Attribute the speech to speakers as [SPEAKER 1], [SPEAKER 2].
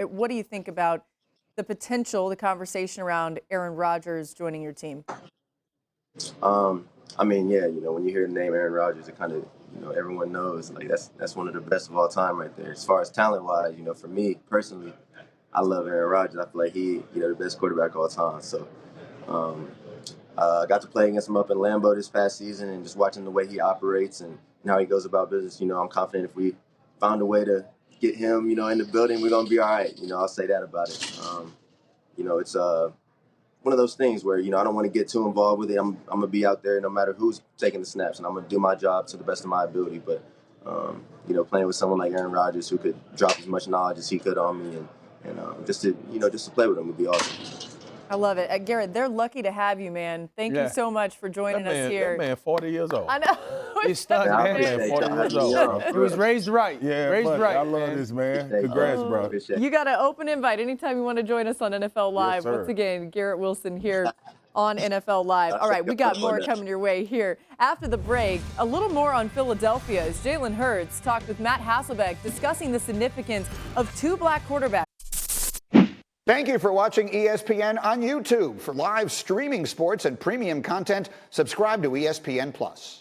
[SPEAKER 1] What do you think about the potential, the conversation around Aaron Rodgers joining your team?
[SPEAKER 2] I mean, yeah, when you hear the name Aaron Rodgers, it kind of, everyone knows like that's one of the best of all time right there. As far as talent wise, for me personally, I love Aaron Rodgers. I feel like he, the best quarterback of all time. So, um, I got to play against him up in Lambeau this past season, and just watching the way he operates and how he goes about business. I'm confident if we found a way to get him, in the building, we're gonna be all right. I'll say that about it. It's one of those things where I don't want to get too involved with it. I'm gonna be out there no matter who's taking the snaps, and I'm gonna do my job to the best of my ability. But playing with someone like Aaron Rodgers who could drop as much knowledge as he could on me, and just to play with him would be awesome.
[SPEAKER 1] I love it. Garrett, they're lucky to have you, man. Thank you so much for joining us here.
[SPEAKER 3] That man, 40 years old.
[SPEAKER 1] I know.
[SPEAKER 3] He's stunned, man. 40 years old.
[SPEAKER 4] He was raised right.
[SPEAKER 3] Yeah,
[SPEAKER 4] raised
[SPEAKER 3] buddy,
[SPEAKER 4] right.
[SPEAKER 3] I love this, man. Congrats, bro.
[SPEAKER 1] You got an open invite anytime you want to join us on NFL Live.
[SPEAKER 3] Yes,
[SPEAKER 1] once again, Garrett Wilson here on NFL Live. All right, we got more coming your way here. After the break, a little more on Philadelphia as Jalen Hurts talked with Matt Hasselbeck discussing the significance of two black quarterbacks.
[SPEAKER 5] Thank you for watching ESPN on YouTube. For live streaming sports and premium content, subscribe to ESPN+.